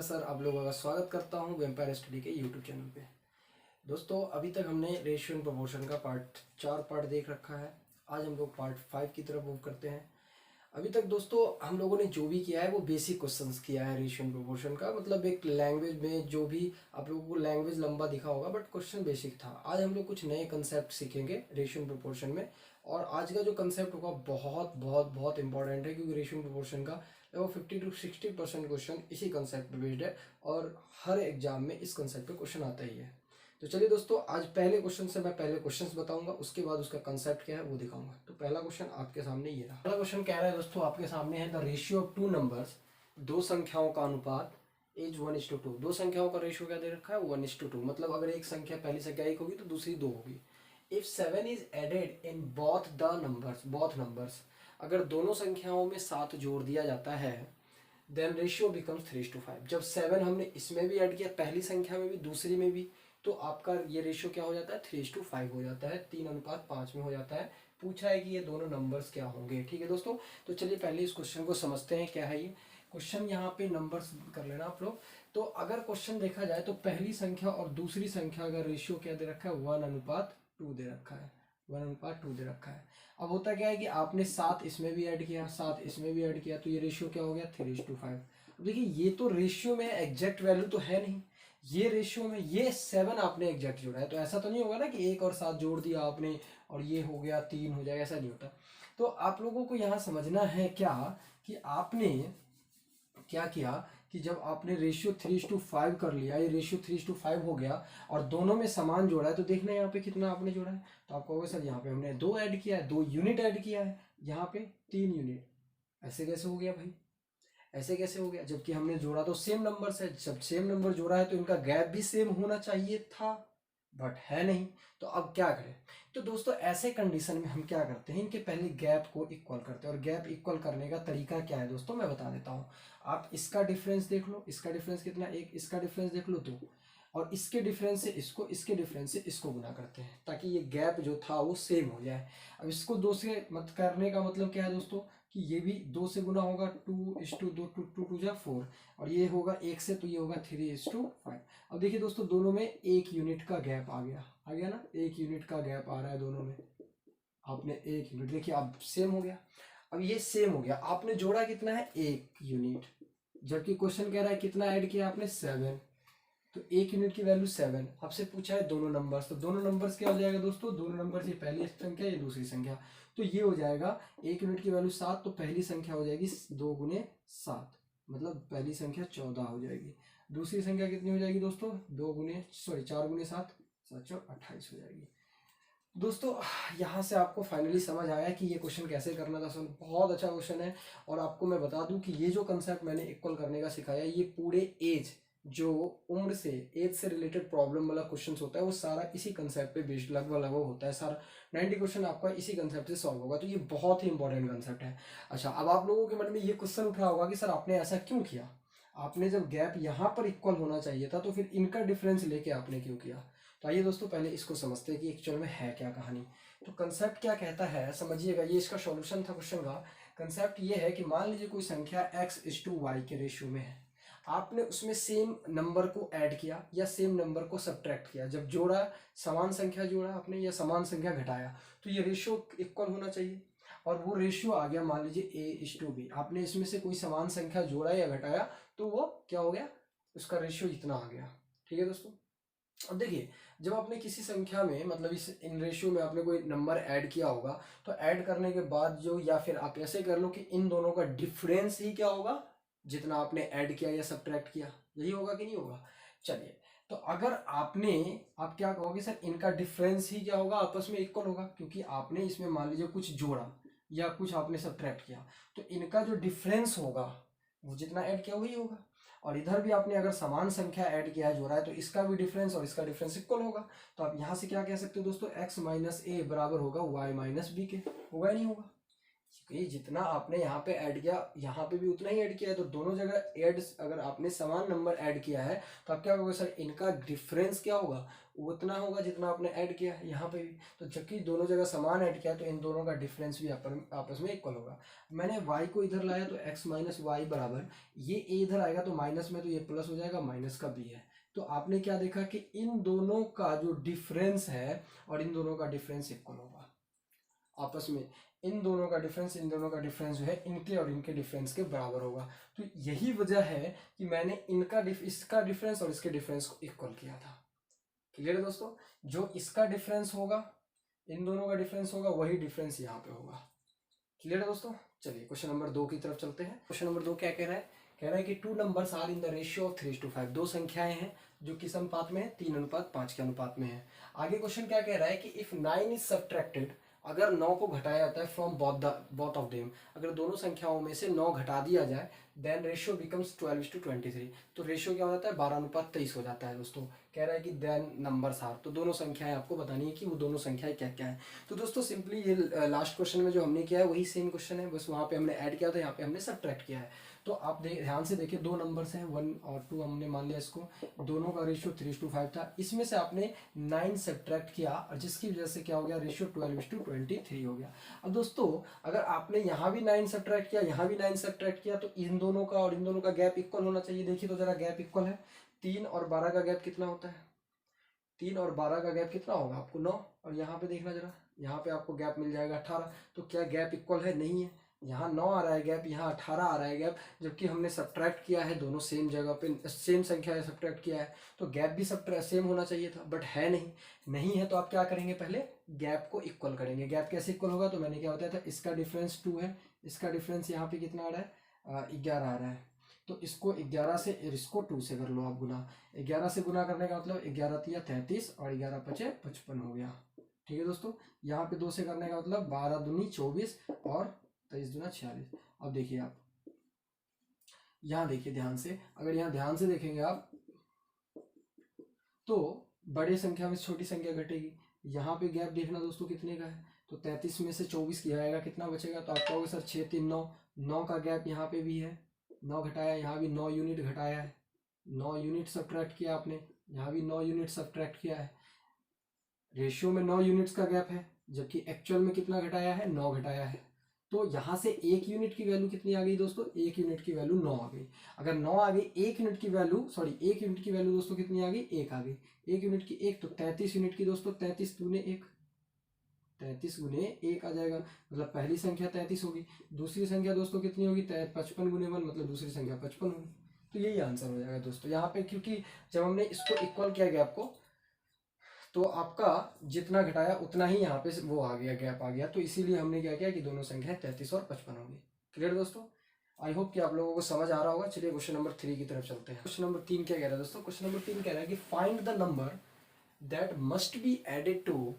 Sir आप लोगों का स्वागत करता हूं वेम्पायर स्टडी के यूट्यूब चैनल पे। दोस्तों अभी तक हमने रेशियो एंड प्रोपोर्शन का चार पार्ट देख रखा है। आज हम लोग पार्ट 5 की तरफ मूव करते हैं। अभी तक दोस्तों हम लोगों ने जो भी किया है वो बेसिक क्वेश्चंस किया है रेशियो एंड प्रोपोर्शन का, मतलब एक लैंग्वेज में जो भी आप लोगों को लैंग्वेज लंबा दिखा होगा बट क्वेश्चन बेसिक था। आज हम लोग कुछ नए कंसेप्ट सीखेंगे रेशियो एंड प्रोपोर्शन में, और आज का जो कंसेप्ट होगा बहुत बहुत बहुत इंपॉर्टेंट है क्योंकि रेशियो एंड प्रोपोर्शन का लगभग 50 to 60% क्वेश्चन इसी कंसेप्ट पे बेस्ड है और हर एग्जाम में इस कंसेप्ट पे क्वेश्चन आता ही है। तो चलिए दोस्तों, आज पहले क्वेश्चन से मैं पहले क्वेश्चंस बताऊंगा, उसके बाद उसका कंसेप्ट क्या है वो दिखाऊंगा। तो पहला क्वेश्चन आपके सामने ये रहा। पहला क्वेश्चन कह रहा है दोस्तों आपके सामने है the ratio of two numbers, दो संख्याओं का अनुपात इज 1:2। दो संख्याओं का रेशियो क्या दे रखा है 1:2, मतलब अगर एक संख्या पहली संख्या 1 होगी तो दूसरी 2 होगी। If 7 is added in both numbers, अगर दोनों संख्याओं में 7 जोड़ दिया जाता है देन रेशियो बिकम्स 3:5। जब 7 हमने इसमें भी ऐड किया, पहली संख्या में भी दूसरी में भी, तो आपका ये रेशियो क्या हो जाता है 3:5 हो जाता है, 3:5 में हो जाता है। पूछा है कि ये दोनों नंबर्स क्या होंगे। ठीक है दोस्तों, तो चलिए पहले इस क्वेश्चन को समझते हैं क्या है ये क्वेश्चन। यहाँ पे नंबर्स कर लेना आप लोग। तो अगर क्वेश्चन देखा जाए तो पहली संख्या और दूसरी संख्या का रेशियो क्या दे रखा है 1:2 दे रखा है, 1:2 दे रखा है। अब होता क्या है कि आपने 7 इसमें भी ऐड किया, 7 इसमें भी ऐड किया, तो ये रेशियो क्या हो गया 3:5। अब देखिए ये तो रेशियो में एग्जैक्ट वैल्यू तो है नहीं, ये रेशियो में ये 7 आपने एग्जैक्ट जोड़ा है, तो ऐसा तो नहीं होगा ना कि 1 और 7 जोड़ दिया आपने और ये हो गया 3 हो जाएगा, ऐसा नहीं होता। तो आप लोगों को यहाँ समझना है क्या कि आपने क्या किया कि जब आपने रेशियो 3:5 कर लिया, ये रेशियो 3:5 हो गया और दोनों में समान जोड़ा है, तो देखना यहाँ पे कितना आपने जोड़ा है। तो आप कहोगे सर यहाँ पे हमने 2 ऐड किया है, 2 यूनिट ऐड किया है, यहाँ पे 3 यूनिट। ऐसे कैसे हो गया भाई, ऐसे कैसे हो गया, जबकि हमने जोड़ा तो सेम नंबर से। जब सेम नंबर जोड़ा है तो इनका गैप भी सेम होना चाहिए था, बट है नहीं। तो अब क्या करें। तो दोस्तों ऐसे कंडीशन में हम क्या करते हैं, इनके पहले गैप को इक्वल करते हैं। और गैप इक्वल करने का तरीका क्या है दोस्तों मैं बता देता हूँ। आप इसका डिफरेंस देख लो, इसका डिफरेंस कितना 1, इसका डिफरेंस देख लो 2, और इसके डिफरेंस से इसको, इसके डिफरेंस से इसको गुना करते हैं ताकि ये गैप जो था वो सेम हो जाए। अब इसको 2 से मत करने का मतलब क्या है दोस्तों कि ये भी 2 से गुना होगा, 2:2, 2 और ये होगा 1 से, तो ये होगा 3:5। अब देखिए दोस्तों दोनों में 1 यूनिट का गैप आ गया ना, 1 यूनिट का गैप आ रहा है दोनों में। आपने 1 यूनिट, देखिए अब सेम हो गया। अब ये सेम हो गया, आपने जोड़ा कितना है 1 यूनिट, जबकि क्वेश्चन कह रहा है कितना ऐड किया आपने 7, तो 1 यूनिट की वैल्यू 7। आपसे पूछा है दोनों नंबर्स, तो दोनों नंबर्स क्या हो जाएगा दोस्तों, दोनों नंबर्स, ये पहली संख्या ये दूसरी संख्या, तो ये हो जाएगा 1 यूनिट की वैल्यू 7, तो पहली संख्या हो जाएगी 2 × 7, मतलब पहली संख्या 14 हो जाएगी। दूसरी संख्या कितनी हो जाएगी दोस्तों 4 × 7, 7×4 = 28 हो जाएगी। दोस्तों यहाँ से आपको फाइनली समझ आया कि ये क्वेश्चन कैसे करना था। सर बहुत अच्छा क्वेश्चन है, और आपको मैं बता दूं कि ये जो कंसेप्ट मैंने इक्वल करने का सिखाया, ये पूरे एज जो उम्र से एज से रिलेटेड प्रॉब्लम वाला क्वेश्चन होता है वो सारा इसी कंसेप्ट पे बेस्ड लगभग होता है। सारा 90 क्वेश्चन आपका इसी कंसेप्ट से सॉल्व होगा, तो ये बहुत ही इंपॉर्टेंट कंसेप्ट है। अच्छा, अब आप लोगों के मन में ये क्वेश्चन उठ रहा होगा कि सर आपने ऐसा क्यों किया, आपने जब गैप यहाँ पर इक्वल होना चाहिए था तो फिर इनका डिफरेंस लेके आपने क्यों किया। तो आइए दोस्तों पहले इसको समझते हैं कि एक्चुअल में है क्या कहानी। तो कंसेप्ट क्या कहता है समझिएगा, ये इसका सॉल्यूशन था क्वेश्चन का। कंसेप्ट ये है कि मान लीजिए कोई संख्या x:y के रेशियो में है, आपने उसमें सेम नंबर को ऐड किया या सेम नंबर को सब्ट्रैक्ट किया। जब जोड़ा, समान संख्या जोड़ा आपने या समान संख्या घटाया, तो ये रेशियो इक्वल होना चाहिए। और वो रेशियो आ गया मान लीजिए a:b, आपने इसमें से कोई समान संख्या जोड़ा या घटाया तो वो क्या हो गया, उसका रेशियो इतना आ गया। ठीक है दोस्तों, अब देखिए जब आपने किसी संख्या में, मतलब इस इन रेशियो में आपने कोई नंबर ऐड किया होगा, तो ऐड करने के बाद जो, या फिर आप ऐसे कर लो कि इन दोनों का डिफरेंस ही क्या होगा जितना आपने ऐड किया या सब्ट्रैक्ट किया, यही होगा कि नहीं होगा। चलिए, तो अगर आपने, आप क्या कहोगे सर इनका डिफरेंस ही क्या होगा आपस में इक्वल होगा, क्योंकि आपने इसमें मान लीजिए कुछ जोड़ा या कुछ आपने सब्ट्रैक्ट किया, तो इनका जो डिफरेंस होगा वो जितना ऐड किया वही होगा। और इधर भी आपने अगर समान संख्या ऐड किया है जोड़ा है, तो इसका भी डिफरेंस और इसका डिफरेंस इक्वल होगा। तो आप यहां से क्या कह सकते हो दोस्तों, x - a बराबर होगा y - b के, होगा या नहीं होगा। क्योंकि जितना आपने यहाँ पे ऐड किया यहाँ पे भी उतना ही ऐड किया है, तो दोनों जगह ऐड अगर आपने समान नंबर ऐड किया है तो आप क्या होगा सर, इनका डिफरेंस क्या होगा, उतना होगा जितना आपने ऐड किया है यहाँ पे भी। तो जबकि दोनों जगह समान ऐड किया तो इन दोनों का डिफरेंस भी आपस में इक्वल होगा। मैंने y को इधर लाया तो x माइनस वाई बराबर, ये a इधर आएगा तो माइनस में, तो ये प्लस हो जाएगा, माइनस का b है। तो आपने क्या देखा कि इन दोनों का जो डिफरेंस है और इन दोनों का डिफरेंस इक्वल होगा आपस में। इन दोनों का डिफरेंस जो है इनके और इनके डिफरेंस के बराबर होगा। तो यही वजह है कि मैंने इसका डिफरेंस और इसके डिफरेंस को इक्वल किया था। क्लियर है दोस्तों, जो इसका डिफरेंस होगा, इन दोनों का डिफरेंस होगा, वही डिफरेंस यहाँ पे होगा। क्लियर है दोस्तों। चलिए क्वेश्चन नंबर 2 की तरफ चलते हैं। क्वेश्चन नंबर 2 क्या कह रहा है, कह रहा है कि 2 numbers are in the ratio of 3:5। दो संख्याएं हैं जो किस अनुपात में है, 3:5 के अनुपात में है। आगे क्वेश्चन क्या कह रहा है कि इफ 9 इज सब्ट्रैक्टेड, अगर 9 को घटाया जाता है फ्रॉम बोथ ऑफ देम, अगर दोनों संख्याओं में से 9 घटा दिया जाए, देन रेशियो बिकम्स 12:23। तो रेशियो क्या हो जाता है, 12:23 हो जाता है दोस्तों। कह रहा है कि देन नंबर्स आर, तो दोनों संख्याएं आपको बतानी है कि वो दोनों संख्याएं क्या क्या है। तो दोस्तों सिंपली ये लास्ट क्वेश्चन में जो हमने किया है वही सेम क्वेश्चन है, बस वहाँ पे हमने ऐड किया था, यहाँ पे हमने सब्ट्रैक्ट किया है। तो आप ध्यान से देखिए, दो नंबर्स हैं 1 और 2, हमने मान लिया इसको, दोनों का रेशियो 3:5 था। इसमें से आपने 9 सब्ट्रैक्ट किया और जिसकी वजह से क्या हो गया, रेशियो 12:23 हो गया। अब दोस्तों अगर आपने यहाँ भी 9 सब्ट्रैक्ट किया, यहाँ भी 9 सब्ट्रैक्ट किया, तो इन दोनों का और इन दोनों का गैप इक्वल होना चाहिए। देखिए तो जरा गैप इक्वल है, 3 और 12 का गैप कितना होता है, 3 और 12 का गैप कितना होगा आपको 9, और यहाँ पे देखना जरा, यहाँ पे आपको गैप मिल जाएगा 18। तो क्या गैप इक्वल है, नहीं है। यहाँ 9 आ रहा है गैप, यहाँ 18 आ रहा है गैप, जबकि हमने सब्ट्रैक्ट किया है, दोनों सेम जगह पे सेम संख्या सब्ट्रैक्ट किया है, तो गैप भी सेम होना चाहिए था, बट है नहीं। नहीं है तो आप क्या करेंगे, पहले गैप को इक्वल करेंगे। गैप कैसे इक्वल होगा, तो मैंने क्या बताया था, इसका डिफरेंस 2 है, इसका डिफरेंस यहाँ पे कितना आ रहा है, 11 आ रहा है। तो इसको 11 से, इसको 2 से कर लो आप गुना। 11 से गुना करने का मतलब 11 तिया 33 और 11 पचे 55 हो गया। ठीक है दोस्तों, यहाँ पे 2 से करने का मतलब 12 दूनी 24 और 23 दूना 46। अब देखिए आप यहाँ देखिए ध्यान से, अगर यहाँ ध्यान से देखेंगे आप तो बड़े संख्या में छोटी संख्या घटेगी। यहाँ पे गैप देखना दोस्तों कितने का है, तो 33 में से 24 किया जाएगा, कितना बचेगा, तो आप कहोगे सर 6 3 9, 9 का गैप यहाँ पे भी है, 9 घटाया, यहाँ भी 9 यूनिट घटाया है, 9 यूनिट सब्ट्रैक्ट किया आपने, यहाँ भी 9 यूनिट सब्ट्रैक्ट किया है। रेशियो में 9 यूनिट्स का गैप है, जबकि एक्चुअल में कितना घटाया है, 9 घटाया है। तो यहाँ से 1 यूनिट की वैल्यू कितनी आ गई दोस्तों, 1 यूनिट की वैल्यू 9 आ गई। अगर 9 आ गई, 1 यूनिट की वैल्यू, सॉरी 1 यूनिट की वैल्यू दोस्तों कितनी आ गई, 1 आ गई। 1 यूनिट की 1 तो 33 यूनिट की दोस्तों, 33 दूने 1, 33 गुने 1 आ जाएगा, मतलब पहली संख्या 33 होगी। दूसरी संख्या दोस्तों कितनी होगी, 55 गुने 1, मतलब दूसरी संख्या 55 होगी। तो यही आंसर हो जाएगा दोस्तों यहाँ पे, क्योंकि जब हमने इसको इक्वल किया गैप को, तो आपका जितना घटाया उतना ही यहाँ पे वो आ गया, गैप आ गया। तो इसीलिए हमने क्या किया कि दोनों संख्याएं 33 और 55 होंगी। क्लियर दोस्तों, आई होप कि आप लोगों को समझ आ रहा होगा। चलिए क्वेश्चन नंबर 3 की तरफ चलते हैं। क्वेश्चन नंबर 3 क्या कह रहा है दोस्तों, क्वेश्चन नंबर 3 कह रहा है कि find the number that must be added to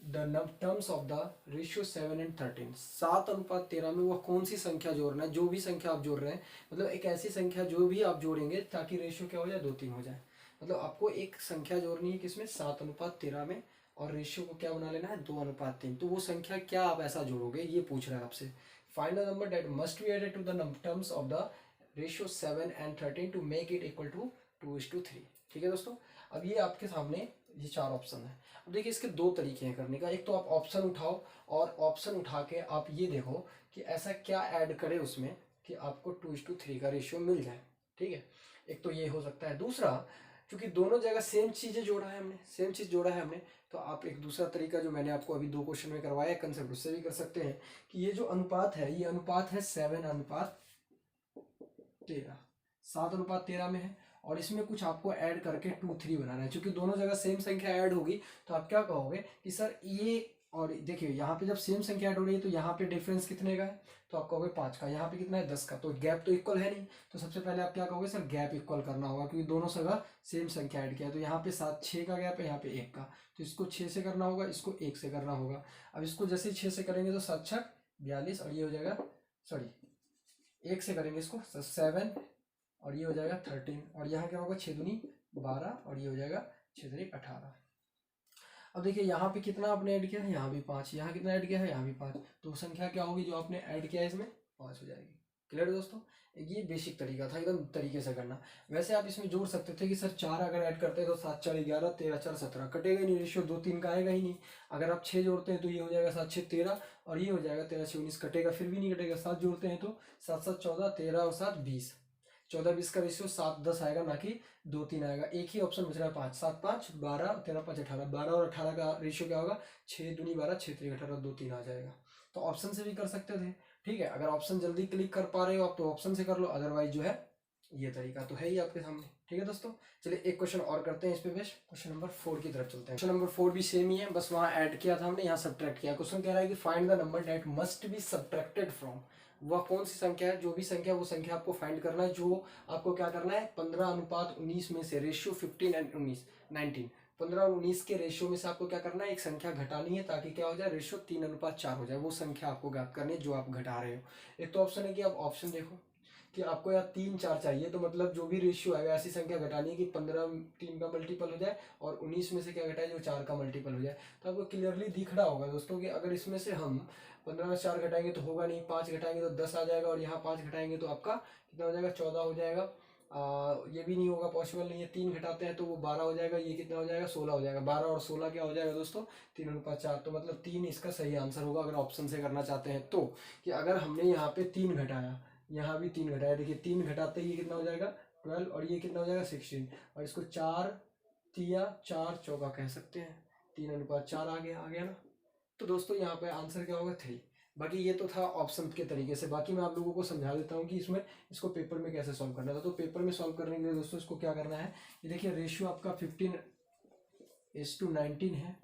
the terms of the ratio 7 and 13। 7:13 में वो कौन सी संख्या जोड़ना है, जो भी संख्या आप जोड़ रहे हैं, मतलब एक ऐसी संख्या जो भी आप जोड़ेंगे ताकि रेशियो क्या हो जाए, 2-3 हो जाए। मतलब आपको एक संख्या जोड़नी है किसमें, 7:13 में, और रेशियो को क्या बना लेना है, 2:3। तो वो संख्या क्या आप ऐसा जोड़ोगे, ये पूछ रहा है आपसे। Find the number that must be added to the terms of the ratio 7 and 13 to make it equal to 2:3। ठीक है दोस्तों, अब ये आपके सामने ये 4 ऑप्शन है। अब देखिए इसके 2 तरीके हैं करने का। एक तो आप ऑप्शन उठाओ और ऑप्शन उठा के आप ये देखो कि ऐसा क्या ऐड करे उसमें कि आपको 2:3 का रेशियो मिल जाए। ठीक है, एक तो ये हो सकता है। दूसरा, क्योंकि दोनों जगह सेम चीजें जोड़ा है हमने, सेम चीज जोड़ा है हमने, तो आप एक दूसरा तरीका जो मैंने आपको अभी 2 क्वेश्चन में करवाया कंसेप्ट, उससे भी कर सकते हैं कि ये जो अनुपात है, ये अनुपात है 7:13, 7:13 में है, और इसमें कुछ आपको ऐड करके 2-3 बनाना है। क्योंकि दोनों जगह सेम संख्या ऐड होगी तो आप क्या कहोगे कि सर ये, और देखिए यहाँ पे जब सेम संख्या ऐड हो रही है तो यहाँ पे डिफरेंस कितने का है, तो आप कहोगे 5 का, यहाँ पे कितना है 10 का, तो गैप तो इक्वल है नहीं। तो सबसे पहले आप क्या कहोगे, सर गैप इक्वल करना होगा, क्योंकि दोनों जगह सेम संख्या ऐड किया है। तो यहाँ पे 6 का गैप है, यहाँ पे 1 का, तो इसको 6 से करना होगा, इसको 1 से करना होगा। अब इसको जैसे ही 6 से करेंगे तो 7×6 42, और ये हो जाएगा, सॉरी 1 से करेंगे इसको 7, और ये हो जाएगा 13, और यहाँ क्या होगा 6 दूनी 12, और ये हो जाएगा 6 3 18। अब देखिए यहाँ पे कितना आपने ऐड किया है, यहाँ भी 5, यहाँ कितना ऐड किया है, यहाँ भी 5, तो संख्या क्या होगी जो आपने ऐड किया है इसमें 5 हो जाएगी। क्लियर है दोस्तों, ये बेसिक तरीका था एकदम तरीके से करना। वैसे आप इसमें जोड़ सकते थे कि सर 4 अगर ऐड करते हैं तो 7 4 11, 13 4 17, कटेगा ही नहीं, रेशियो 2 3 का आएगा ही नहीं। अगर आप 6 जोड़ते हैं तो ये हो जाएगा 7 6 13, और ये हो जाएगा 13 6 19, कटेगा फिर भी नहीं कटेगा। 7 जोड़ते हैं तो 7 7 14, 13 और 7 20, 14 20 का रेशियो 7 10 आएगा, ना कि 2 3 आएगा। एक ही ऑप्शन बच रहा है 5, 7 5 12, 13 5 18, 12 और 18 का रेशियो क्या होगा, 6 दूनी 12, 6 3 18, 2 3 आ जाएगा। तो ऑप्शन से भी कर सकते थे, ठीक है। अगर ऑप्शन जल्दी क्लिक कर पा रहे हो आप तो ऑप्शन से कर लो, अदरवाइज जो है ये तरीका तो है ही आपके सामने, ठीक है दोस्तों। चलिए एक क्वेश्चन और करते हैं इस पे बेस्ट, क्वेश्चन नंबर 4 की तरफ चलते हैं। क्वेश्चन नंबर 4 भी सेम ही है, बस वहाँ ऐड किया था हमने, यहाँ सब्ट्रैक्ट किया। क्वेश्चन कह रहा है कि find the number that must be subtracted from, वह कौन सी संख्या है, जो भी संख्या वो संख्या आपको फाइंड करना है, जो आपको क्या करना है 15:19 में से, रेशियो 15 एंड 19 15 और 19 के रेशियो में से आपको क्या करना है, एक संख्या घटानी है, ताकि क्या हो जाए, रेशियो 3:4 हो जाए। वो संख्या आपको ज्ञात करनी है जो आप घटा रहे हो। एक तो ऑप्शन है कि आप ऑप्शन देखो कि आपको यहाँ 3 4 चाहिए, तो मतलब जो भी रेशियो आएगा ऐसी संख्या घटानी है कि 15 3 का मल्टीपल हो जाए और 19 में से क्या घटाए जो 4 का मल्टीपल हो जाए। तो आपको क्लियरली दिख रहा होगा दोस्तों कि अगर इसमें से हम 15 में 4 घटाएंगे तो होगा नहीं, 5 घटाएंगे तो 10 आ जाएगा, और यहाँ 5 घटाएंगे तो आपका कितना हो जाएगा, 14 हो जाएगा। ये भी नहीं होगा, पॉसिबल नहीं है। 3 घटाते हैं तो वो 12 हो जाएगा, ये कितना हो जाएगा, 16 हो जाएगा। 12 और 16 क्या हो जाएगा दोस्तों, 3:4, तो मतलब 3 इसका सही आंसर होगा अगर ऑप्शन से करना चाहते हैं तो। कि अगर हमने यहाँ पे 3 घटाया, यहाँ भी 3 घटाया, देखिए 3 घटाते ही कितना हो जाएगा 12, और ये कितना हो जाएगा 16, और इसको 4 तिया 4 चौका कह सकते हैं, 3:4 आ गया ना। तो दोस्तों यहाँ पे आंसर क्या होगा 3। बाकी ये तो था ऑप्शन के तरीके से, बाकी मैं आप लोगों को समझा देता हूँ कि इसमें इसको पेपर में कैसे सॉल्व करना था। तो पेपर में सॉल्व करने के लिए दोस्तों इसको क्या करना है, ये देखिए रेशियो आपका 15:19 है,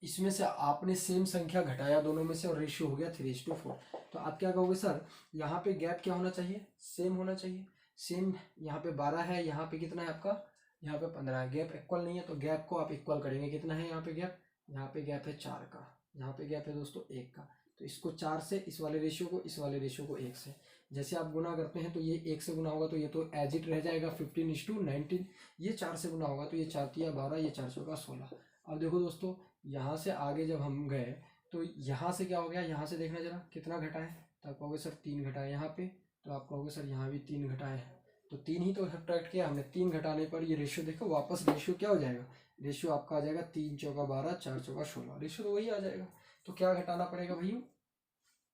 इसमें से आपने सेम संख्या घटाया दोनों में से और रेशियो हो गया 3:4। तो आप क्या कहोगे, सर यहाँ पे गैप क्या होना चाहिए, सेम होना चाहिए। सेम यहाँ पे 12 है, यहाँ पे कितना है आपका, यहाँ पे 15 है, गैप इक्वल नहीं है, तो गैप को आप इक्वल करेंगे। कितना है यहाँ पे गैप, यहाँ पे गैप है 4 का, यहाँ पे गैप है दोस्तों 1 का। तो इसको 4 से, इस वाले रेशियो को, इस वाले रेशियो को 1 से, जैसे आप गुना करते हैं तो ये 1 से गुना होगा तो ये तो एज इट रह जाएगा 15:19। ये 4 से गुना होगा तो ये 4 तिया 12, ये 4 चौका 16। अब देखो दोस्तों यहाँ से आगे जब हम गए तो यहाँ से क्या हो गया, यहाँ से देखना जरा कितना घटा है, तो आप कहोगे सर 3 घटा है यहाँ पे, तो आप कहोगे सर यहाँ भी 3 घटा है, तो 3 ही तो सब्ट्रैक्ट किया हमने। 3 घटाने पर ये रेशियो देखो वापस रेशियो क्या हो जाएगा, रेशियो आपका आ जाएगा 3 चौका 12, 4 चौका 16, रेशियो तो वही आ जाएगा। तो क्या घटाना पड़ेगा भाई,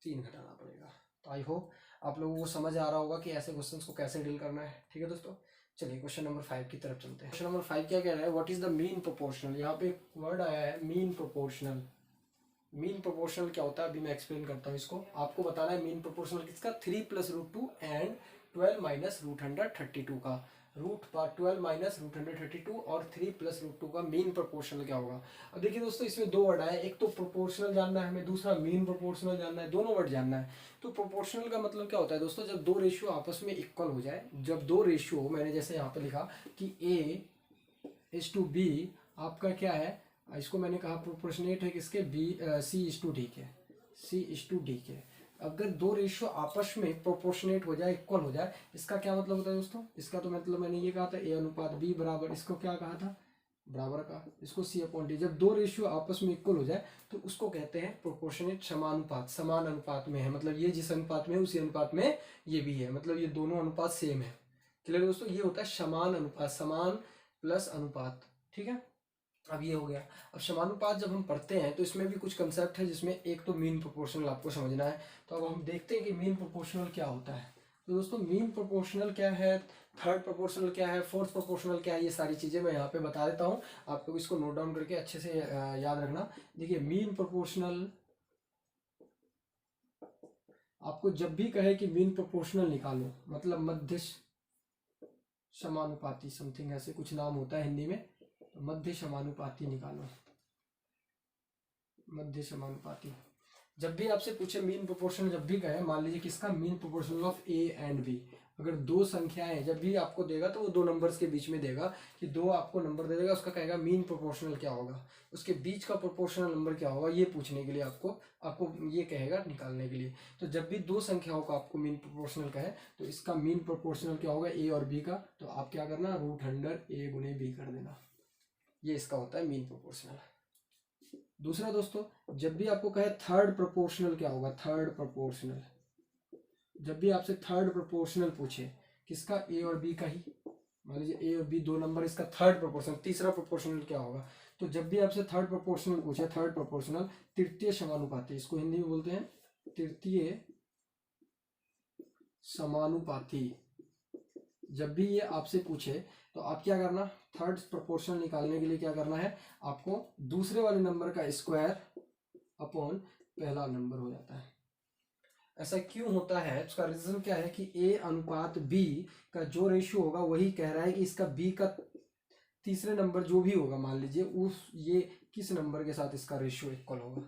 3 घटाना पड़ेगा। तो आई होप आप लोगों को समझ आ रहा होगा कि ऐसे क्वेश्चंस को कैसे डील करना है, ठीक है दोस्तों। चलिए क्वेश्चन नंबर 5 की तरफ चलते हैं। क्वेश्चन नंबर 5 क्या कह रहा है, what is the mean proportional. यहाँ पे एक वर्ड आया है मीन प्रोपोर्शनल। मीन प्रोपोर्शनल क्या होता है अभी मैं एक्सप्लेन करता हूँ इसको। आपको बताना है मीन प्रोपोर्शनल किसका, 3 + √2 एंड 12 - √132 का। √12 - √132 और 3 + √2 का मीन प्रोपोर्शनल क्या होगा। अब देखिए दोस्तों इसमें दो वर्ड आए, एक तो प्रोपोर्शनल जानना है हमें, दूसरा मीन प्रोपोर्शनल जानना है, दोनों वर्ड जानना है। तो प्रोपोर्शनल का मतलब क्या होता है दोस्तों, जब दो रेशियो आपस में इक्वल हो जाए, जब दो रेशियो, मैंने जैसे यहाँ पे लिखा कि A:B आपका क्या है, इसको मैंने कहा प्रोपोर्शनेट है किसके, C:D के, C:D के। अगर दो रेशियो आपस में प्रोपोर्शनेट हो जाए, इक्वल हो जाए, इसका क्या मतलब होता है दोस्तों, इसका तो मतलब मैंने ये कहा था A:B बराबर, इसको क्या कहा था, बराबर का, इसको C/D। जब दो रेशियो आपस में इक्वल हो जाए तो उसको कहते हैं प्रोपोर्शनेट, समानुपात, समान अनुपात में है, मतलब ये जिस अनुपात में है उसी अनुपात में ये भी है, मतलब ये दोनों अनुपात सेम है। क्लियर दोस्तों, ये होता है समान अनुपात, समान प्लस अनुपात, ठीक है। अब ये हो गया। अब समानुपात जब हम पढ़ते हैं तो इसमें भी कुछ कंसेप्ट है, जिसमें एक तो मीन प्रोपोर्शनल आपको समझना है। तो अब हम देखते हैं कि मीन प्रोपोर्शनल क्या होता है। तो दोस्तों मीन प्रोपोर्शनल क्या है, थर्ड प्रोपोर्शनल क्या है, फोर्थ प्रोपोर्शनल क्या है, ये सारी चीज़ें मैं यहाँ पे बता देता हूँ। आप लोग इसको नोट डाउन करके अच्छे से याद रखना। देखिए मीन प्रोपोर्शनल, आपको जब भी कहे कि मीन प्रोपोर्शनल निकालो, मतलब मध्य समानुपाती, समथिंग ऐसे कुछ नाम होता है हिंदी में, तो मध्य समानुपाती निकालो, मध्य समानुपाती। जब भी आपसे पूछे मीन प्रोपोर्शनल, जब भी कहे, मान लीजिए किसका, mean proportional of A and B। अगर दो संख्याएं जब भी आपको देगा तो वो दो नंबर्स के बीच में देगा, कि दो आपको नंबर दे देगा, उसका कहेगा मीन प्रोपोर्शनल क्या होगा, उसके बीच का प्रोपोर्शनल नंबर क्या होगा, ये पूछने के लिए आपको ये कहेगा निकालने के लिए। तो जब भी दो संख्याओं का आपको मीन प्रोपोर्शनल कहे तो इसका मीन प्रोपोर्शनल क्या होगा, A और B का। तो आप क्या करना, √100 A × B कर देना। ये इसका होता है मीन प्रोपोर्शनल। दूसरा दोस्तों, जब भी आपको कहे थर्ड प्रोपोर्शनल क्या होगा, थर्ड प्रोपोर्शनल, जब भी आपसे थर्ड प्रोपोर्शनल पूछे किसका, ए और बी का ही, मान लीजिए ए और बी दो नंबर, इसका थर्ड प्रोपोर्शनल, तीसरा प्रोपोर्शनल क्या होगा, तो जब भी आपसे थर्ड प्रोपोर्शनल पूछे, थर्ड प्रोपोर्शनल तृतीय समानुपाती, इसको हिंदी में बोलते हैं तृतीय समानुपाती, जब भी ये आपसे पूछे तो आप क्या करना, थर्ड प्रोपोर्शनल निकालने के लिए क्या करना है, आपको दूसरे वाले नंबर का स्क्वायर अपॉन पहला नंबर हो जाता है। ऐसा क्यों होता है, उसका रीजन क्या है कि ए अनुपात बी का जो रेशियो होगा वही कह रहा है कि इसका बी का तीसरे नंबर जो भी होगा, मान लीजिए उस ये किस नंबर के साथ इसका रेशियो इक्वल होगा,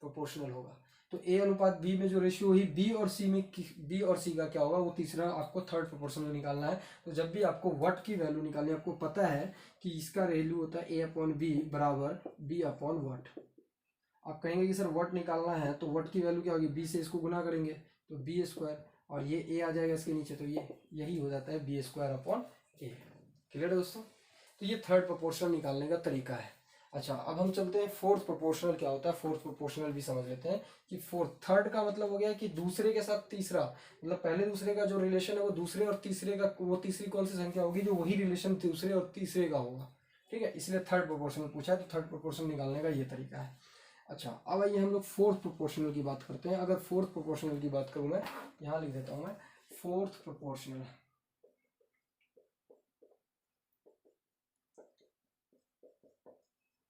प्रोपोर्शनल होगा। तो ए अनुपात बी में जो रेशियो हुई बी और सी में, बी और सी का क्या होगा, वो तीसरा आपको थर्ड प्रोपोर्शनल निकालना है। तो जब भी आपको वट की वैल्यू निकालनी है, आपको पता है कि इसका वैल्यू होता है ए अपॉन बी बराबर बी अपॉन वट। आप कहेंगे कि सर वट निकालना है तो वट की वैल्यू क्या होगी, बी से इसको गुना करेंगे तो बी स्क्वायर, और ये ए आ जाएगा इसके नीचे, तो ये यही हो जाता है बी स्क्वायर अपॉन ए। क्लियर है दोस्तों, तो ये थर्ड प्रोपोर्शनल निकालने का तरीका है। अच्छा, अब हम चलते हैं फोर्थ प्रोपोर्शनल क्या होता है, फोर्थ प्रोपोर्शनल भी समझ लेते हैं कि फोर्थ, थर्ड का मतलब हो गया कि दूसरे के साथ तीसरा, मतलब पहले दूसरे का जो रिलेशन है वो दूसरे और तीसरे का, वो तीसरी कौन सी संख्या होगी जो वही रिलेशन दूसरे और तीसरे का होगा। ठीक है, इसलिए थर्ड प्रोपोर्शनल पूछा है, तो थर्ड प्रोपोर्शनल निकालने का ये तरीका है। अच्छा, अब आइए हम लोग फोर्थ प्रोपोर्शनल की बात करते हैं। अगर फोर्थ प्रोपोर्शनल की बात करूं, मैं यहाँ लिख देता हूं मैं फोर्थ प्रोपोर्शनल।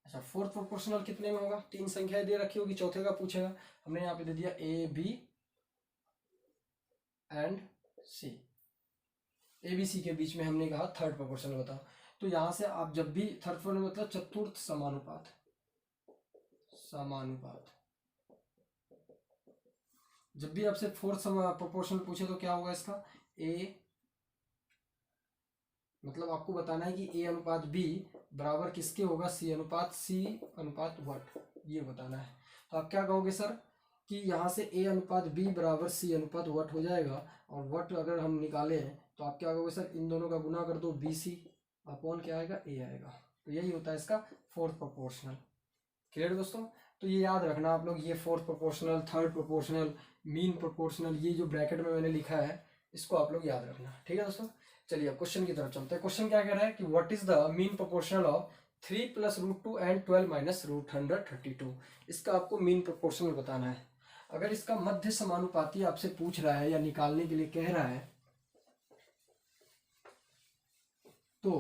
अच्छा, फोर्थ प्रोपोर्शनल कितने में होगा, तीन संख्याएं दे रखी होगी, चौथे का पूछेगा। हमने यहाँ पे दे दिया A B and C, A B C के बीच में हमने कहा थर्ड प्रोपोर्शनल बताओ। तो यहां से आप जब भी थर्ड प्रोपोर्शनल मतलब चतुर्थ समानुपात, समानुपात, जब भी आपसे फोर्थ प्रोपोर्शनल पूछे तो क्या होगा इसका, ए, मतलब आपको बताना है कि ए अनुपात बी बराबर किसके होगा, सी अनुपात वट, ये बताना है। तो आप क्या कहोगे सर कि यहाँ से ए अनुपात बी बराबर सी अनुपात वट हो जाएगा, और वट अगर हम निकालें तो आप क्या कहोगे सर, इन दोनों का गुना कर दो, बी सी अपॉन क्या आएगा, ए आएगा। तो यही होता है इसका फोर्थ प्रोपोर्शनल। क्लियर दोस्तों, तो ये याद रखना आप लोग, ये fourth proportional, third proportional, mean proportional, ये जो ब्रैकेट में मैंने लिखा है इसको आप लोग याद रखना। ठीक है दोस्तों, चलिए अब क्वेश्चन की तरफ चलते हैं। क्वेश्चन क्या कह रहा है कि what is the mean proportional of 3 + √2 and 12 - √132। इसका आपको मीन प्रोपोर्शनल बताना है। अगर इसका मध्य समानुपाती आपसे पूछ रहा है या निकालने के लिए कह रहा है तो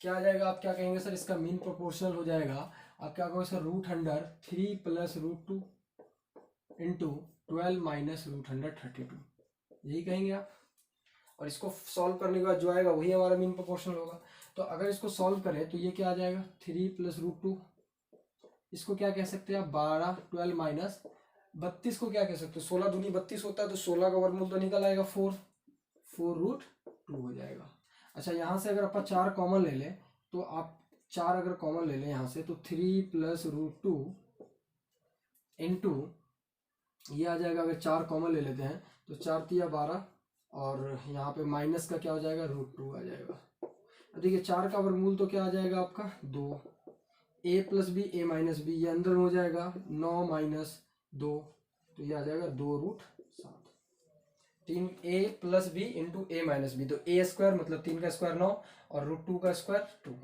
क्या आ जाएगा, आप क्या कहेंगे सर, इसका मीन प्रोपोर्शनल हो जाएगा, आप क्या कहोगे सर, √3 + √2 इंटू 12 - √132, यही कहेंगे आप। और इसको सॉल्व करने के बाद जो आएगा वही हमारा मीन प्रोपोर्शनल होगा। तो अगर इसको सॉल्व करें तो ये क्या आ जाएगा, 3 + √2, इसको क्या कह सकते हैं आप, 12, 12 - 32 को क्या कह सकते हो, 16 दूनी 32 होता है, तो 16 का वर्गमूल तो निकल आएगा 4 √2 हो जाएगा। अच्छा, यहाँ से अगर अपन 4 कॉमन ले लें तो आप 4 अगर कॉमन ले लें यहाँ से, तो 3 + √2 इंटू ये आ जाएगा, अगर 4 कॉमन ले लेते हैं तो 4 × 12, और यहाँ पे माइनस का क्या हो जाएगा, √2 आ जाएगा। देखिए 4 का वर्गमूल तो क्या आ जाएगा आपका 2, a + b a - b, ये अंदर हो जाएगा 9 - 2, तो ये आ जाएगा 2√7। 3a + b into a - b, तो a² मतलब 3 का स्क्वायर 9 और √2 का स्क्वायर 2।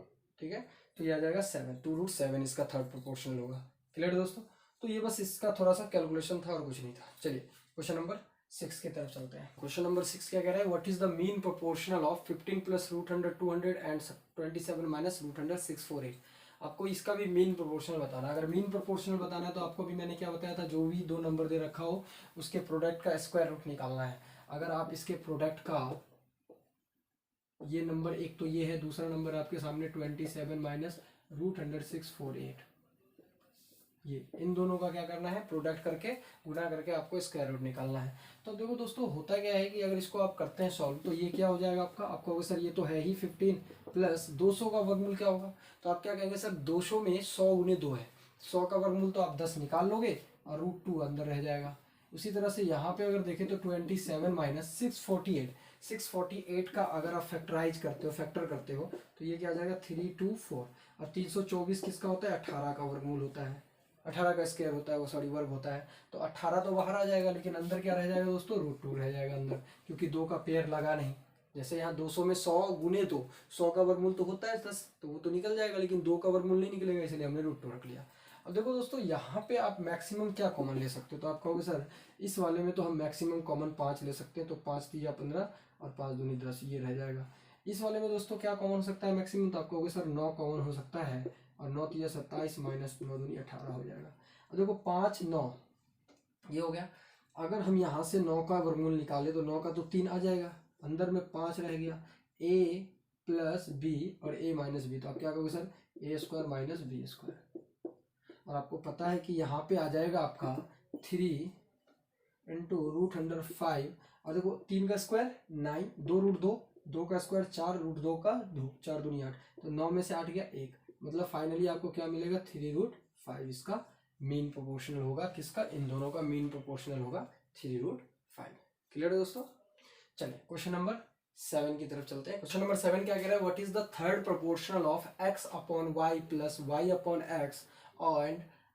ठीक है, तो ये आ जाएगा 7, 2√7 इसका थर्ड प्रोपोर्शनल होगा। क्लियर दोस्तों, तो ये बस इसका थोड़ा सा कैलकुलेशन था और कुछ नहीं था। चलिए क्वेश्चन नंबर 6 की तरफ चलते हैं। क्वेश्चन नंबर 6 क्या कह रहा है, what is the mean proportional of 15 + √100 200 and 27 - √100 648। आपको इसका भी मीन प्रोपोर्शनल बताना है। अगर मीन प्रोपोर्शनल बताना है तो आपको भी मैंने क्या बताया था, जो भी दो नंबर दे रखा हो उसके प्रोडक्ट का स्क्वायर रूट निकालना है। अगर आप इसके प्रोडक्ट का, ये नंबर एक तो ये है, दूसरा नंबर आपके सामने 27 - √100 648, ये इन दोनों का क्या करना है, प्रोडक्ट करके गुना करके आपको स्क्वायर रूट निकालना है। तो देखो दोस्तों, होता क्या है कि अगर इसको आप करते हैं सॉल्व तो ये क्या हो जाएगा आपका, आपको कहोगे सर ये तो है ही 15 + 200 का वर्गमूल क्या होगा, तो आप क्या कहेंगे सर 200 में 100 × 2 है, 100 का वर्गमूल तो आप 10 निकाल लोगे और √2 अंदर रह जाएगा। उसी तरह से यहाँ पे अगर देखें तो 27 - 648, 648 का अगर आप फैक्टराइज करते हो, फैक्टर करते हो, तो ये क्या आ जाएगा 324। और 324 किसका होता है, 18 का वर्गमूल होता है, 18 का स्क्वायर होता है, वो सॉरी वर्ग होता है। तो 18 तो बाहर आ जाएगा, लेकिन अंदर क्या रह जाएगा दोस्तों, √2 रह जाएगा अंदर, क्योंकि 2 का पेयर लगा नहीं। जैसे यहाँ 200 में 100 गुने 2, 100 का वर्गमूल तो होता है 10, तो वो तो निकल जाएगा, लेकिन 2 का वर्गमूल नहीं निकलेगा, इसलिए हमने √2 रख लिया। अब देखो दोस्तों, यहाँ पे आप मैक्सिमम क्या कॉमन ले सकते हो, तो आप कहोगे सर इस वाले में तो हम मैक्सिमम कॉमन 5 ले सकते हैं, तो 5 3 15 और 5 दूनी 10, ये रह जाएगा। इस वाले में दोस्तों क्या कॉमन हो सकता है मैक्सिमम, तो आप कहोगे सर 9 कॉमन हो सकता है, और 9 3 27 माइनस 9 दूनी 18 हो जाएगा। अब देखो 5 9 ये हो गया। अगर हम यहाँ से 9 का वर्गमूल निकाले तो 9 का तो 3 आ जाएगा, अंदर में 5 रह गया, a प्लस बी और a माइनस बी, तो आप क्या कहोगे sir a square minus B square. और आपको पता है कि यहाँ पे आ जाएगा आपका 3 इंटू √5, और देखो 3 का स्क्वायर 9, 2 √2, 2 का स्क्वायर 4, √2 का 2, 4 दूनी 8, तो 9 में से 8 गया 1, मतलब फाइनली आपको क्या मिलेगा 3√5। इसका मीन प्रोपोर्शनल होगा, किसका, इन दोनों का मीन प्रोपोर्शनल होगा 3√5। क्लियर है दोस्तों। चलिए क्वेश्चन नंबर 7 की तरफ चलते हैं। क्वेश्चन नंबर 7 क्या कह रहा है, what is the third proportional of x upon Y plus Y upon X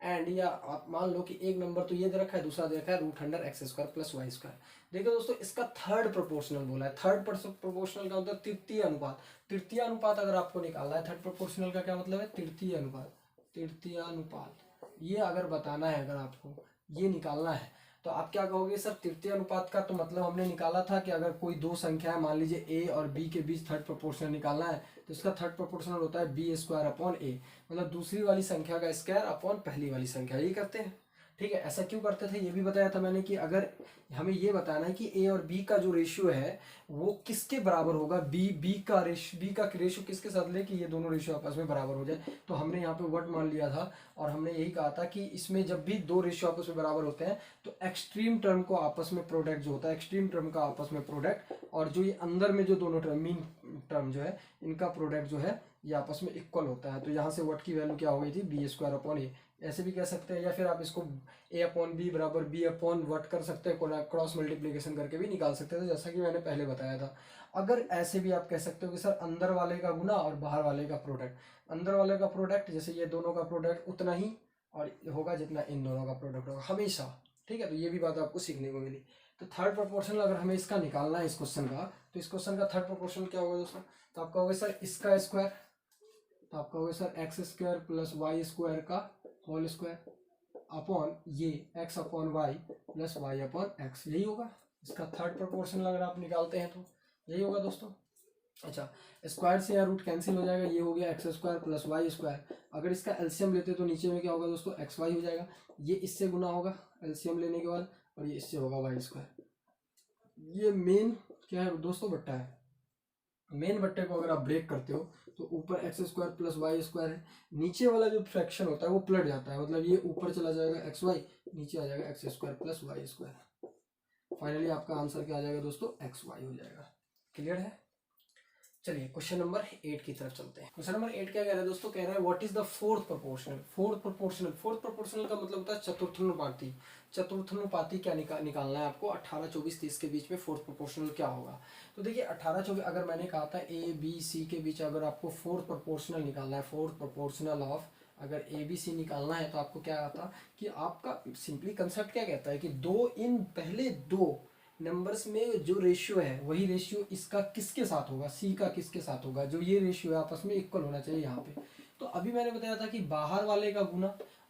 and या आप मान लो कि एक नंबर तो ये दे रखा है, दूसरा दे रखा है √100x² प्लस वाई स्क्वायर। देखो दोस्तों, इसका थर्ड प्रोपोर्शनल बोला है। थर्ड प्रोपोर्शनल का मतलब तृतीय अनुपात। तृतीय अनुपात अगर आपको निकालना है, थर्ड प्रोपोर्शनल का क्या मतलब है, तृतीय अनुपात। तृतीय अनुपात ये अगर बताना है, अगर आपको ये निकालना है, तो आप क्या कहोगे सर, तृतीय अनुपात का तो मतलब हमने निकाला था कि अगर कोई दो संख्या है, मान लीजिए a और b के बीच थर्ड प्रोपोर्शनल निकालना है, तो इसका थर्ड प्रोपोर्शनल होता है b² अपॉन a, मतलब दूसरी वाली संख्या का स्क्वायर अपॉन पहली वाली संख्या, यही करते हैं। ठीक है, ऐसा क्यों करते थे ये भी बताया था मैंने कि अगर हमें ये बताना है कि a और b का जो रेशियो है वो किसके बराबर होगा, b का रेशियो किसके साथ ले कि ये दोनों रेशियो आपस में बराबर हो जाए, तो हमने यहाँ पे व्हाट मान लिया था, और हमने यही कहा था कि इसमें जब भी दो रेशियो आपस में बराबर होते हैं तो एक्सट्रीम टर्म को आपस में प्रोडक्ट जो होता है, एक्सट्रीम टर्म का आपस में प्रोडक्ट, और जो ये अंदर में जो दोनों टर्म मीन टर्म जो है इनका प्रोडक्ट जो है ये आपस में इक्वल होता है। तो यहाँ से व्हाट की वैल्यू क्या हो गई थी, b² अपॉन a, ऐसे भी कह सकते हैं, या फिर आप इसको a अपॉन b बराबर b अपॉन व्हाट कर सकते हैं, क्रॉस मल्टीप्लीकेशन करके भी निकाल सकते थे, जैसा कि मैंने पहले बताया था। अगर ऐसे भी आप कह सकते हो कि सर अंदर वाले का गुना और बाहर वाले का प्रोडक्ट, अंदर वाले का प्रोडक्ट जैसे ये दोनों का प्रोडक्ट उतना ही और होगा जितना इन दोनों का प्रोडक्ट होगा हमेशा। ठीक है, तो ये भी बात आपको सीखने को मिली। तो थर्ड प्रोपोर्शनल अगर हमें इसका निकालना है इस क्वेश्चन का, तो इस क्वेश्चन का थर्ड प्रोपोर्शनल क्या होगा दोस्तों, तो आप कहोगे सर इसका स्क्वायर, तो आप कहोगे सर x² प्लस y² का होल स्क्वायर अपॉन ये x upon Y plus Y upon X, यही होगा इसका थर्ड प्रोपोर्शनल अगर आप निकालते हैं तो यही होगा दोस्तों। अच्छा, स्क्वायर से या रूट कैंसिल हो जाएगा, ये हो गया x² प्लस y²। अगर इसका एलसीएम लेते तो नीचे में क्या होगा दोस्तों, xy हो जाएगा, ये इससे गुना होगा एलसीएम लेने के बाद, और ये इससे होगा y²। ये मेन क्या है दोस्तों, बट्टा है। मेन बट्टे को अगर आप ब्रेक करते हो तो ऊपर x² प्लस y² है, नीचे वाला जो फ्रैक्शन होता है वो पलट जाता है, मतलब ये ऊपर चला जाएगा xy, नीचे आ जाएगा x² प्लस y²। फाइनली आपका आंसर क्या आ जाएगा दोस्तों, xy हो जाएगा। क्लियर है। चलिए क्वेश्चन नंबर 8 की तरफ चलते हैं। क्वेश्चन नंबर 8 क्या कह रहा है दोस्तों, कह रहा है what is the fourth proportional. Fourth proportional का मतलब होता है चतुर्थानुपाती। चतुर्थानुपाती क्या निकालना है आपको, 18 24 30 के बीच में फोर्थ प्रोपोर्शनल क्या होगा। तो देखिए 18 24 अगर मैंने कहा था ए बी सी के बीच अगर आपको फोर्थ प्रोपोर्शनल निकालना है, फोर्थ प्रोपोर्शनल ऑफ अगर ए बी सी निकालना है, तो आपको क्या आता कि आपका सिंपली कंसेप्ट क्या कहता है कि दो इन पहले दो नंबर्स में जो रेशियो है वही रेशियो इसका किसके साथ होगा, सी का किसके साथ होगा, जो ये रेशियो है आपस में इक्वल होना चाहिए यहाँ पे। तो अभी मैंने बताया था कि बाहर वाले का गुना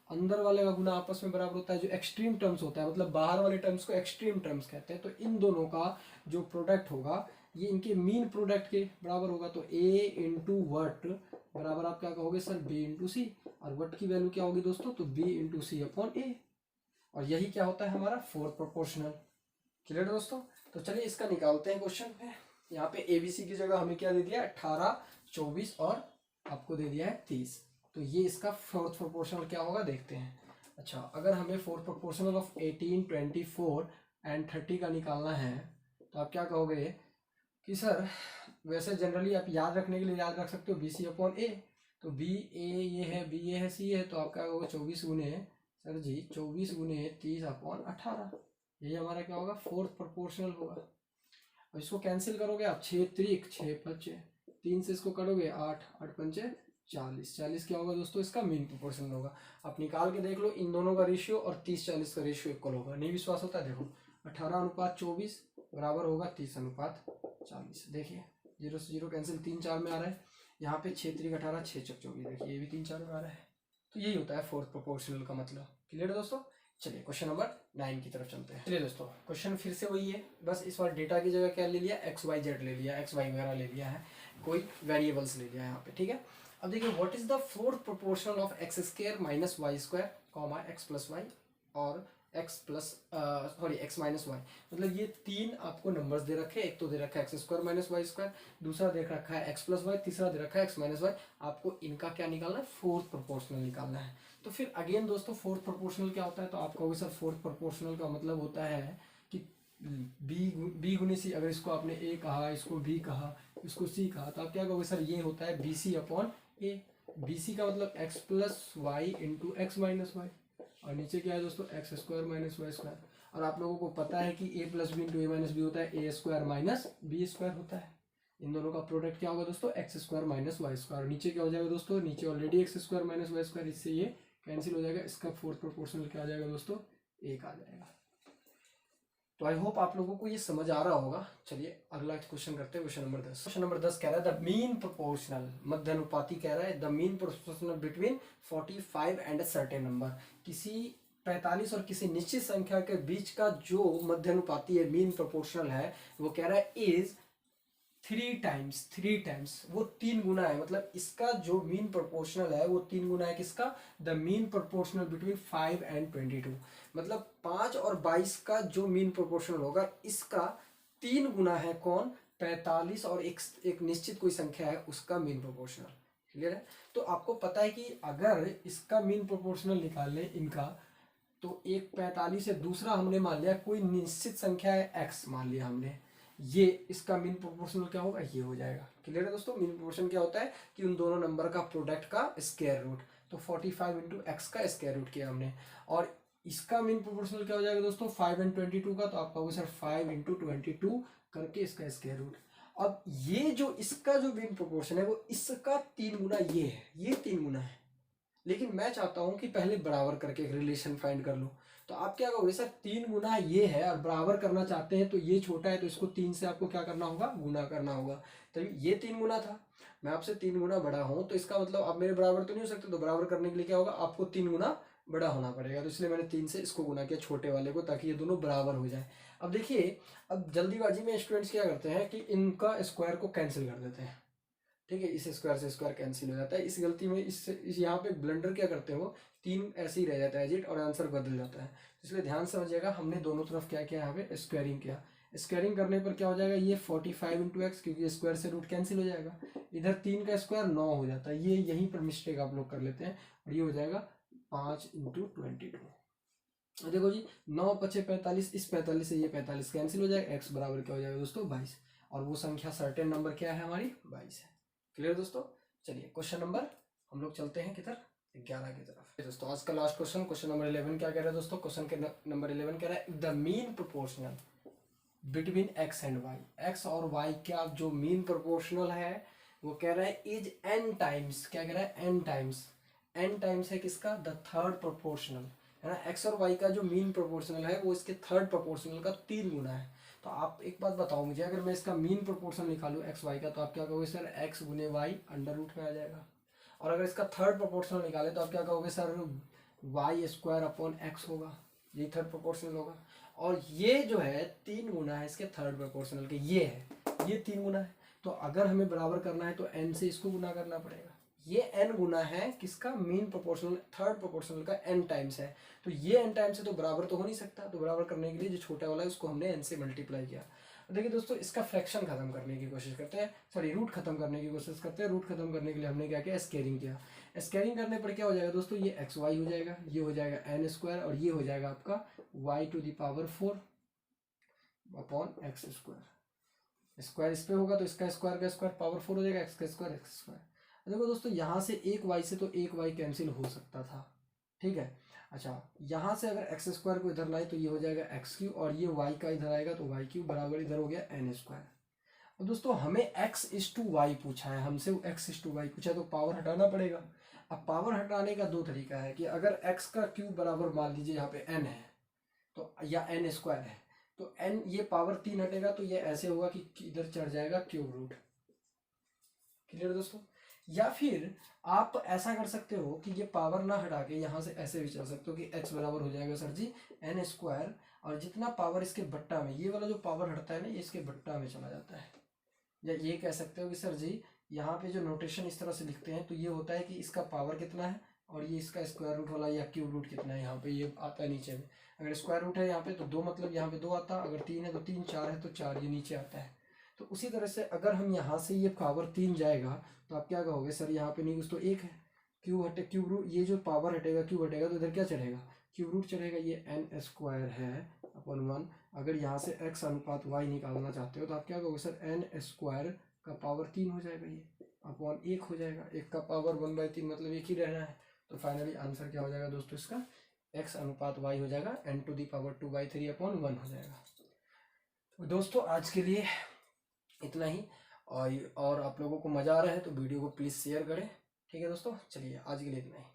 अंदर वाले का गुना आपस में बराबर होता है, जो एक्सट्रीम टर्म्स होता है, मतलब बाहर वाले टर्म्स को एक्सट्रीम टर्म्स कहते हैं। तो इन दोनों का जो प्रोडक्ट होगा ये इनके मीन प्रोडक्ट के बराबर होगा। तो ए इंटू वट बराबर आप क्या कहोगे सर, बी इंटू सी, और वट की वैल्यू क्या होगी दोस्तों, तो बी इंटू सी अपॉन ए, और यही क्या होता है हमारा फोर्थ प्रोपोर्शनल। क्लियर दोस्तों। तो चलिए इसका निकालते हैं क्वेश्चन में। यहाँ पे एबीसी की जगह हमें क्या दे दिया, 18 24 और आपको दे दिया है 30। तो ये इसका फोर्थ प्रोपोर्शनल क्या होगा देखते हैं। अच्छा, अगर हमें फोर्थ प्रोपोर्शनल ऑफ 18 24 एंड 30 का निकालना है, तो आप क्या कहोगे कि सर वैसे जनरली आप याद रखने के लिए याद रख सकते हो बी सी अपॉन ए। तो बी ए ये है, बी ए है, सी है, तो आप क्या कहोगे 24 गुने सर जी 24 गुने 30 अपॉन 18, यही हमारा क्या होगा फोर्थ प्रोपोर्शनल होगा। अब इसको कैंसिल करोगे आप, 6 त्रिक 6 पच्चे, 3 से इसको करोगे 8, 8 पंचे 40, 40 क्या होगा दोस्तों, इसका मीन प्रोपोर्शनल होगा। आप निकाल के देख लो, इन दोनों का रेशियो और 30-40 का रेशियो इक्वल होगा। नहीं विश्वास होता है, देखो 18:24 बराबर होगा 30:40। देखिए 0 से 0 कैंसिल, 3 4 में आ रहा है। यहाँ पे 6 त्रिक 18, 6 चौक 24, देखिए ये भी 3 4 में आ रहा है। तो यही होता है फोर्थ प्रोपोर्शनल का मतलब। क्लियर है दोस्तों। चलिए क्वेश्चन नंबर 9 की तरफ चलते हैं। चलिए दोस्तों, क्वेश्चन फिर से वही है, बस इस बार डेटा की जगह क्या ले लिया, एक्स वाई जेड ले लिया, एक्स वाई वगैरह ले लिया है, कोई वेरिएबल्स ले लिया है यहाँ पे। ठीक है, अब देखिए what is the fourth proportional of x square minus Y square comma x plus y और x plus sorry x minus y. मतलब ये तीन आपको नंबर्स दे रखे हैं, एक तो दे रखा है X square minus Y square, दूसरा दे रखा है एक्स प्लस वाई, तीसरा दे रखा है एक्स माइनस वाई। आपको इनका क्या निकालना है, फोर्थ प्रोपोर्शनल निकालना है। तो फिर अगेन दोस्तों फोर्थ प्रोपोर्शनल क्या होता है, तो आप कहोगे सर फोर्थ प्रोपोर्शनल का मतलब होता है कि बी गुनी सी, अगर इसको आपने ए कहा, इसको बी कहा, इसको सी कहा, तो आप क्या कहोगे सर ये होता है B C upon A. B C का मतलब X plus Y into X minus Y, और नीचे क्या है दोस्तों, X square minus Y square. और आप लोगों को पता है कि A plus B into A minus B होता है A square minus B square होता है। इन दोनों का प्रोडक्ट क्या होगा दोस्तों, X square minus Y square. नीचे क्या हो जाएगा दोस्तों, नीचे already X square minus Y square, इससे ये कैंसिल हो जाएगा। इसका फोर्थ प्रोपोर्शनल क्या आ जाएगा दोस्तों, एक आ जाएगा। तो आई होप आप लोगों को ये समझ आ रहा होगा। चलिए अगला क्वेश्चन करते हैं, क्वेश्चन नंबर 10। क्वेश्चन नंबर 10 कह रहा है द मीन प्रोपोर्शनल, मध्य अनुपाती कह रहा है, the mean proportional between 45 and a certain number. किसी 45 और किसी निश्चित संख्या के बीच का जो मध्य अनुपाती है, मीन प्रोपोर्शनल है, वो कह रहा है इज 3 टाइम्स, वो 3 गुना है। मतलब इसका जो मीन प्रोपोर्शनल है वो 3 गुना है किसका, the mean proportional between 5 and 22। मतलब 5 और 22 का जो मीन प्रोपोर्शनल होगा, इसका 3 गुना है कौन, 45 और एक निश्चित कोई संख्या है उसका मीन प्रोपोर्शनल। क्लियर है। तो आपको पता है कि अगर इसका मीन प्रोपोर्शनल निकाल लें इनका, तो एक 45 है, दूसरा हमने मान लिया कोई निश्चित संख्या है एक्स मान लिया हमने, ये इसका मीन प्रोपोर्शनल क्या होगा, ये हो जाएगा। क्लियर है दोस्तों। मीन प्रोपोर्शन क्या होता है कि उन दोनों नंबर का प्रोडक्ट का स्क्वायर रूट। तो 45 इंटू एक्स का स्क्वायर रूट किया हमने, और इसका मीन प्रोपोर्शनल क्या हो जाएगा दोस्तों, 5 एंड 22 का। तो आपका होगा सर 5 इंटू 22 करके इसका स्क्वायर रूट। अब ये जो इसका जो मीन प्रोपोर्शन है वो इसका 3 गुना ये है, ये 3 गुना है। लेकिन मैं चाहता हूं कि पहले बराबर करके एक रिलेशन फाइंड कर लो। तो आप क्या करोगे सर, 3 गुना ये है और बराबर करना चाहते हैं, तो ये छोटा है तो इसको 3 से आपको क्या करना होगा, गुना करना होगा। तो ये 3 गुना था, मैं आपसे 3 गुना बड़ा हूं, तो इसका मतलब आप मेरे बराबर तो नहीं हो सकते। तो बराबर करने के लिए क्या होगा, आपको 3 गुना बड़ा होना पड़ेगा। तो इसलिए मैंने 3 से इसको गुना किया छोटे वाले को, ताकि ये दोनों बराबर हो जाए। अब देखिए, अब जल्दीबाजी में स्टूडेंट्स क्या करते हैं कि इनका स्क्वायर को कैंसिल कर देते हैं। ठीक है, इस स्क्वायर से स्क्वायर कैंसिल हो जाता है। इस गलती में इस यहाँ पे ब्लंडर क्या करते हो, 3 ऐसे ही रह जाता है एजिट, और आंसर बदल जाता है। इसलिए ध्यान समझिएगा, हमने दोनों तरफ क्या किया, यहाँ पे स्क्वायरिंग किया। स्क्वायरिंग करने पर क्या हो जाएगा, ये 45 इंटू एक्स, क्योंकि स्क्वायर से रूट कैंसिल हो जाएगा। इधर 3 का स्क्वायर 9 हो जाता है, ये यहीं पर मिस्टेक आप लोग कर लेते हैं। और ये हो जाएगा 5 इंटू 22। देखो जी, 9 पचे 45, इस 45 से ये 45 कैंसिल हो जाएगा। एक्स बराबर क्या हो जाएगा दोस्तों, 22। और वो संख्या सर्टेन नंबर क्या है हमारी, 22 है। क्लियर दोस्तों। चलिए क्वेश्चन नंबर, हम लोग चलते हैं किधर, 11 की तरफ। दोस्तों आज का लास्ट क्वेश्चन, क्वेश्चन नंबर 11 क्या कह रहा है दोस्तों, क्वेश्चन के नंबर 11 कह रहा है the mean proportional between X and Y. X और वाई का जो मीन प्रोपोर्शनल है वो कह रहा है इज n टाइम्स, क्या कह रहा है, n टाइम्स। n टाइम्स है किसका, द थर्ड प्रोपोर्शनल, है ना। एक्स और वाई का जो मीन प्रोपोर्शनल है वो इसके थर्ड प्रोपोर्शनल का 3 गुना है। तो आप एक बात बताओ मुझे, अगर मैं इसका मीन प्रोपोर्शनल निकालूं एक्स वाई का, तो आप क्या कहोगे सर, एक्स गुने वाई अंडर रूट में आ जाएगा। और अगर इसका थर्ड प्रोपोर्शनल निकाले तो आप क्या कहोगे sir, Y square upon X होगा, ये थर्ड प्रोपोर्शनल होगा। और ये जो है 3 गुना है इसके थर्ड प्रोपोर्शनल के, ये है, ये 3 गुना है। तो अगर हमें बराबर करना है तो n से इसको गुना करना पड़ेगा। ये n गुना है किसका, मीन प्रोपोर्शनल, थर्ड प्रोपोर्शनल का n टाइम्स है। तो ये n टाइम्स है तो बराबर तो हो नहीं सकता। तो बराबर करने के लिए जो छोटा वाला है उसको हमने n से मल्टीप्लाई किया। देखिए दोस्तों, इसका फ्रैक्शन खत्म करने की कोशिश करते हैं, सॉरी रूट खत्म करने की कोशिश करते हैं। रूट खत्म करने के लिए हमने क्या किया, स्केयरिंग किया। स्केयरिंग करने पर क्या हो जाएगा दोस्तों, ये एक्स वाई हो जाएगा, ये हो जाएगा n स्क्वायर, और ये हो जाएगा आपका y to the power 4 upon X square. Square इस पे होगा तो इसका स्क्वायर का स्क्वायर पावर 4 हो जाएगा, एक्स का स्क्वायर एक्स स्क्वायर। देखो दोस्तों, यहाँ से एक y से तो एक y कैंसिल हो सकता था, ठीक है। अच्छा, यहाँ से अगर एक्स स्क्वायर को इधर लाए तो ये हो जाएगा एक्स क्यू, और ये वाई का इधर आएगा तो वाई क्यू बराबर इधर हो गया एन स्क्वायर। अब दोस्तों हमें x इज टू वाई पूछा है, हमसे x इज टू वाई पूछा है, तो पावर हटाना पड़ेगा। अब पावर हटाने का दो तरीका है कि अगर x का क्यूब बराबर मान लीजिए यहाँ पे n है तो, या n स्क्वायर है, तो n ये पावर 3 हटेगा तो ये ऐसे होगा कि इधर चढ़ जाएगा क्यूब रूट। क्लियर दोस्तों? या फिर आप ऐसा कर सकते हो कि ये पावर ना हटा के यहाँ से ऐसे भी चल सकते हो कि x बराबर हो जाएगा सर जी n स्क्वायर, और जितना पावर इसके बट्टा में, ये वाला जो पावर हटता है ना ये इसके बट्टा में चला जाता है। या ये कह सकते हो कि सर जी यहाँ पे जो नोटेशन इस तरह से लिखते हैं तो ये होता है कि इसका पावर कितना है और ये इसका स्क्वायर रूट वाला या क्यूब रूट कितना है, यहाँ पे ये आता है नीचे में। अगर स्क्वायर रूट है यहाँ पे तो 2, मतलब यहाँ पे 2 आता है, अगर 3 है तो 3, 4 है तो 4, ये नीचे आता है। तो उसी तरह से अगर हम यहाँ से ये पावर 3 जाएगा तो आप क्या कहोगे, सर यहाँ पे नहीं कुछ तो 1 है, क्यूब हटे क्यूब रूट, ये जो पावर हटेगा क्यूब हटेगा तो इधर क्या चढ़ेगा, क्यूब रूट चढ़ेगा। ये n स्क्वायर है अपन 1। अगर यहाँ से x अनुपात y निकालना चाहते हो तो आप क्या कहोगे, सर n स्क्वायर का पावर 3 हो जाएगा, ये अपॉन 1 हो जाएगा, 1 का पावर 1/3 मतलब 1 ही रहना है। तो फाइनली आंसर क्या हो जाएगा दोस्तों, इसका x अनुपात y हो जाएगा n to the power 2/3 upon 1 हो जाएगा। तो दोस्तों आज के लिए इतना ही, और आप लोगों को मज़ा आ रहा है तो वीडियो को प्लीज़ शेयर करें। ठीक है दोस्तों, चलिए आज के लिए इतना ही।